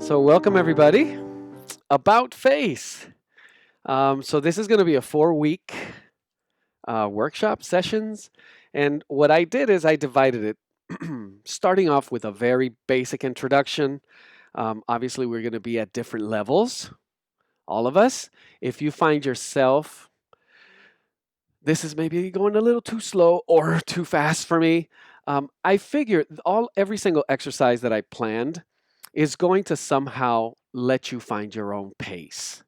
So welcome everybody. About face. So this is going to be a 4-week workshop sessions, and what I did is I divided it, starting off with a very basic introduction. Obviously, we're going to be at different levels, all of us. If you find yourself, this is maybe going a little too slow or too fast for me. I figure every single exercise that I planned is going to somehow let you find your own pace.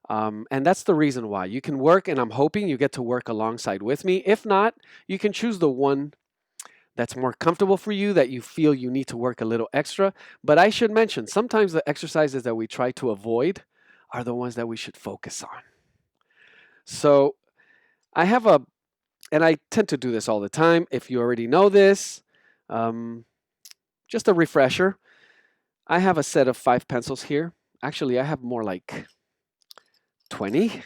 And that's the reason why. You can work, and I'm hoping you get to work alongside with me. If not, you can choose the one that's more comfortable for you, that you feel you need to work a little extra. But I should mention, sometimes the exercises that we try to avoid are the ones that we should focus on. So I have and I tend to do this all the time. If you already know this, um, just a refresher. I have a set of 5 pencils here. Actually, I have more like 20.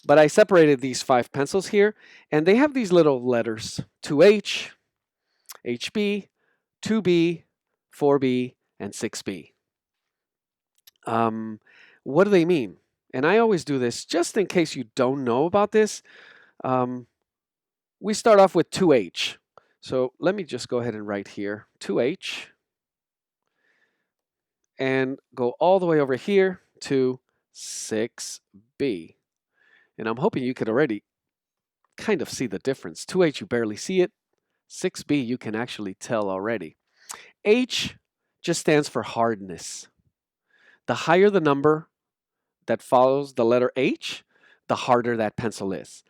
But I separated these 5 pencils here, and they have these little letters: 2H, HB, 2B, 4B, and 6B. What do they mean? And I always do this just in case you don't know about this. We start off with 2H. So let me just go ahead and write here 2H and go all the way over here to 6B. And I'm hoping you could already kind of see the difference. 2H, you barely see it. 6B, you can actually tell already. H just stands for hardness. The higher the number that follows the letter H, the harder that pencil is.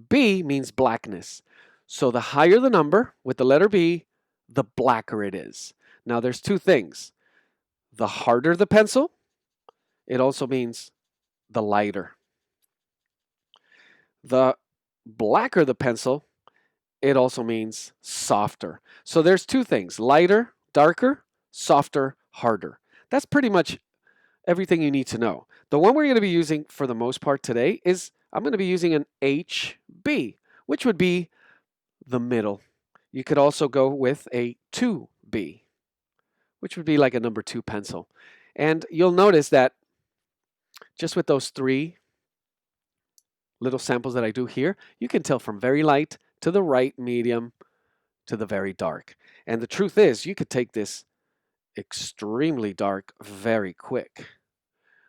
B means blackness. So the higher the number with the letter B, the blacker it is. Now there's two things. The harder the pencil, it also means the lighter. The blacker the pencil, it also means softer. So there's two things: lighter, darker, softer, harder. That's pretty much everything you need to know. The one we're going to be using for the most part today is I'm going to be using an HB, which would be the middle. You could also go with a 2B, which would be like a number 2 pencil. And you'll notice that just with those 3 little samples that I do here, you can tell from very light to the right medium to the very dark. And the truth is, you could take this extremely dark very quick.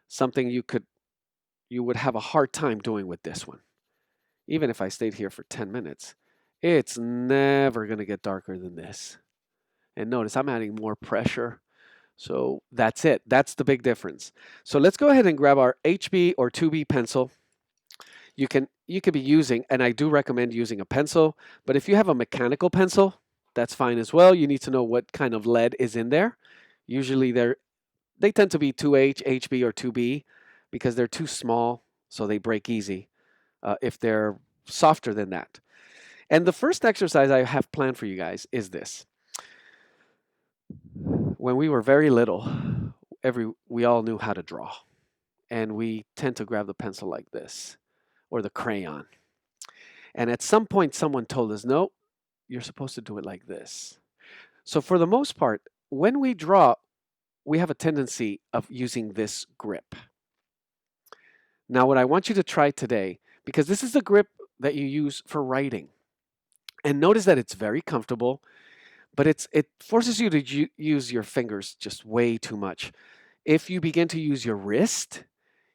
Something you would have a hard time doing with this one. Even if I stayed here for 10 minutes, it's never going to get darker than this. And notice I'm adding more pressure. So that's it. That's the big difference. So let's go ahead and grab our HB or 2B pencil. You could be using, and I do recommend using a pencil, but if you have a mechanical pencil, that's fine as well. You need to know what kind of lead is in there. Usually they tend to be 2H, HB, or 2B because they're too small, so they break easy if they're softer than that. And the first exercise I have planned for you guys is this. When we were very little, we all knew how to draw, and we tend to grab the pencil like this, or the crayon. And at some point, someone told us, no, you're supposed to do it like this. So for the most part, when we draw, we have a tendency of using this grip. Now, what I want you to try today, because this is the grip that you use for writing, and notice that it's very comfortable, but it forces you to use your fingers just way too much. If you begin to use your wrist,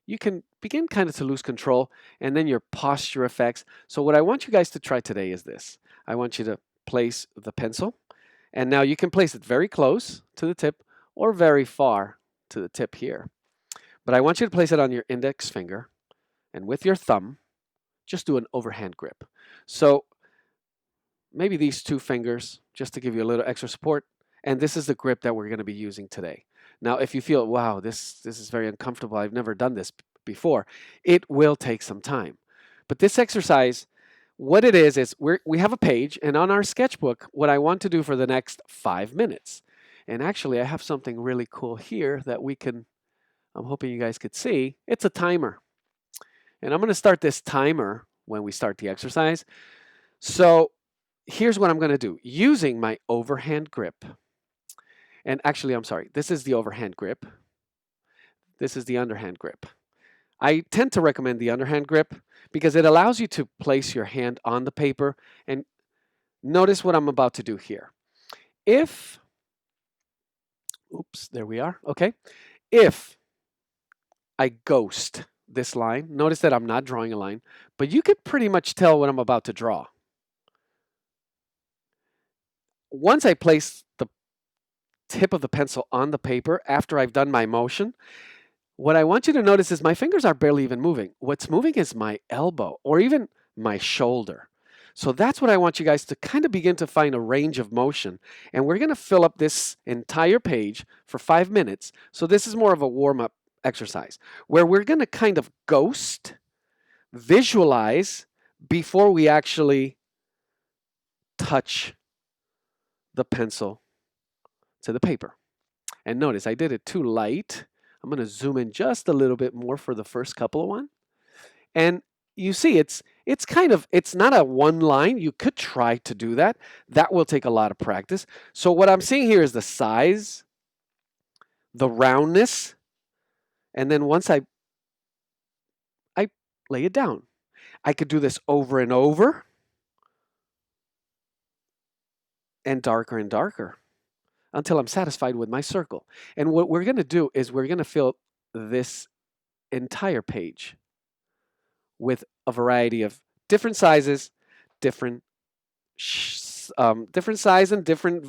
you can begin kind of to lose control, and then your posture affects. So what I want you guys to try today is this. I want you to place the pencil, and now you can place it very close to the tip or very far to the tip here. But I want you to place it on your index finger, and with your thumb, just do an overhand grip. So maybe these 2 fingers, just to give you a little extra support, and this is the grip that we're going to be using today. Now, if you feel, wow, this is very uncomfortable, I've never done this before, it will take some time. But this exercise, what it is we have a page, and on our sketchbook, what I want to do for the next 5 minutes, and actually I have something really cool here that I'm hoping you guys could see. It's a timer. And I'm going to start this timer when we start the exercise. So here's what I'm going to do. Using my overhand grip, and actually, I'm sorry, this is the overhand grip. This is the underhand grip. I tend to recommend the underhand grip because it allows you to place your hand on the paper. And notice what I'm about to do here. If, oops, there we are. Okay. If I ghost this line, notice that I'm not drawing a line, but you could pretty much tell what I'm about to draw. Once I place the tip of the pencil on the paper after I've done my motion, what I want you to notice is my fingers are barely even moving. What's moving is my elbow or even my shoulder. So that's what I want you guys to kind of begin to find a range of motion. And we're going to fill up this entire page for 5 minutes. So this is more of a warm-up exercise where we're going to kind of ghost, visualize before we actually touch the pencil to the paper. And notice I did it too light. I'm going to zoom in just a little bit more for the first couple of one. And you see it's not a one line. You could try to do that. That will take a lot of practice. So what I'm seeing here is the size, the roundness, and then once I lay it down. I could do this over and over and darker until I'm satisfied with my circle. And what we're going to do is we're going to fill this entire page with a variety of different sizes, different size and different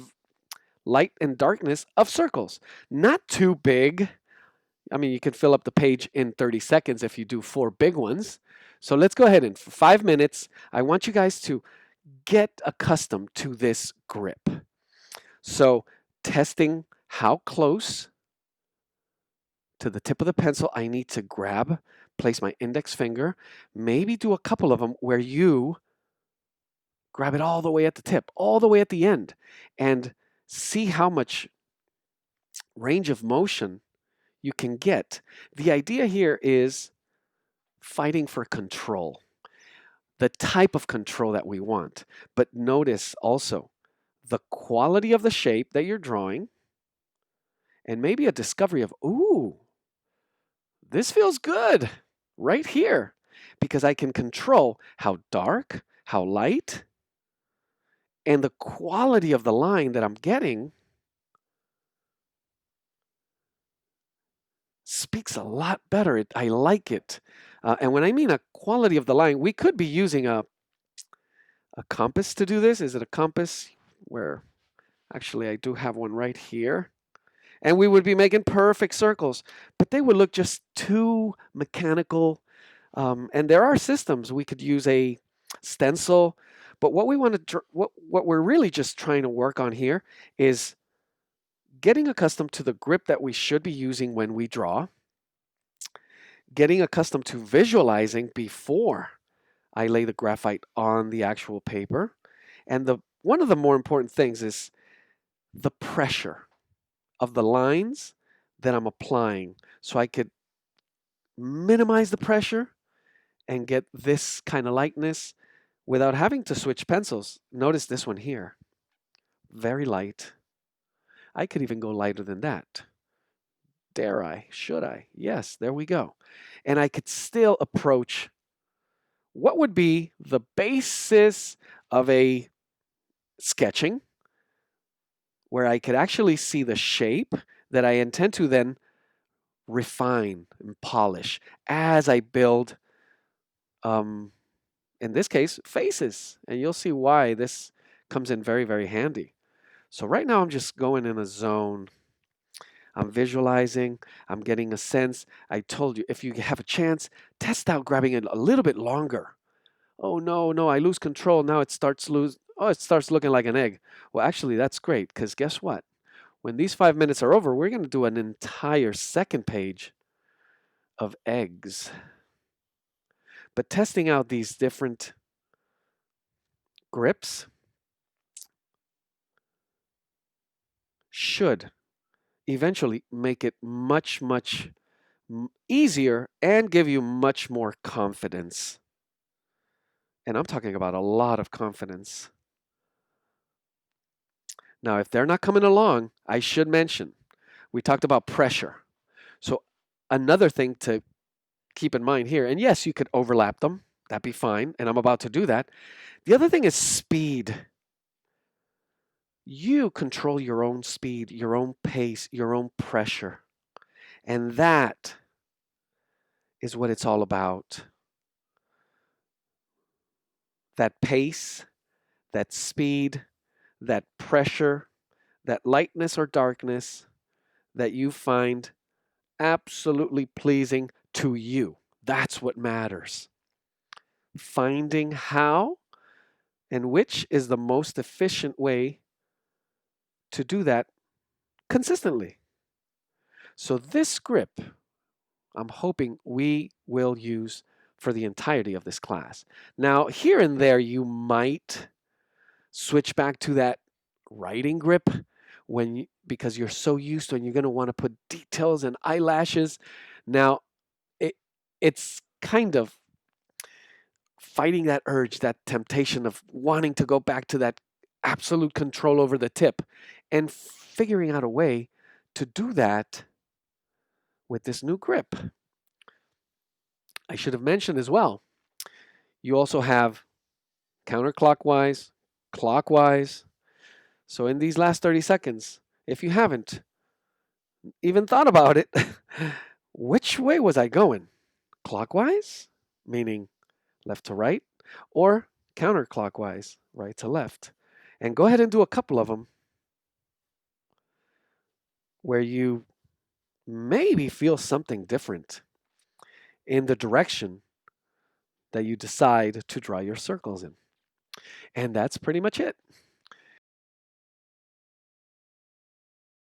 light and darkness of circles. Not too big. I mean, you can fill up the page in 30 seconds if you do 4 big ones. So let's go ahead and for 5 minutes, I want you guys to get accustomed to this grip. So testing how close to the tip of the pencil I need to grab, place my index finger, maybe do a couple of them where you grab it all the way at the tip, all the way at the end, and see how much range of motion you can get. The idea here is fighting for control, the type of control that we want. But notice also the quality of the shape that you're drawing and maybe a discovery of, ooh, this feels good right here because I can control how dark, how light, and the quality of the line that I'm getting speaks a lot better. I like it. And when I mean a quality of the line, we could be using a compass to do this. Is it a compass? Where actually I do have one right here. And we would be making perfect circles, but they would look just too mechanical. And there are systems. We could use a stencil, but what we want to, what we're really just trying to work on here is getting accustomed to the grip that we should be using when we draw, getting accustomed to visualizing before I lay the graphite on the actual paper. And one of the more important things is the pressure of the lines that I'm applying so I could minimize the pressure and get this kind of lightness without having to switch pencils. Notice this one here, very light. I could even go lighter than that. Dare I? Should I? Yes, there we go. And I could still approach what would be the basis of a sketching where I could actually see the shape that I intend to then refine and polish as I build, in this case, faces. And you'll see why this comes in very, very handy. So right now I'm just going in a zone. I'm visualizing, I'm getting a sense. I told you, if you have a chance, test out grabbing it a little bit longer. Oh no, I lose control. Now it starts looking like an egg. Well, actually, that's great, because guess what? When these 5 minutes are over, we're going to do an entire second page of eggs. But testing out these different grips should eventually make it much, much easier and give you much more confidence. And I'm talking about a lot of confidence. Now, if they're not coming along, I should mention, we talked about pressure. So another thing to keep in mind here, and yes, you could overlap them. That'd be fine. And I'm about to do that. The other thing is speed. You control your own speed, your own pace, your own pressure. And that is what it's all about. That pace, that speed, that pressure, that lightness or darkness that you find absolutely pleasing to you. That's what matters. Finding how and which is the most efficient way to do that consistently. So, this grip, I'm hoping we will use for the entirety of this class. Now, here and there, you might switch back to that writing grip because you're so used to it and you're going to want to put details and eyelashes. Now, it's kind of fighting that urge, that temptation of wanting to go back to that absolute control over the tip and figuring out a way to do that with this new grip. I should have mentioned as well, you also have counterclockwise, clockwise. So in these last 30 seconds, if you haven't even thought about it, which way was I going? Clockwise, meaning left to right, or counterclockwise, right to left? And go ahead and do a couple of them where you maybe feel something different in the direction that you decide to draw your circles in. And that's pretty much it.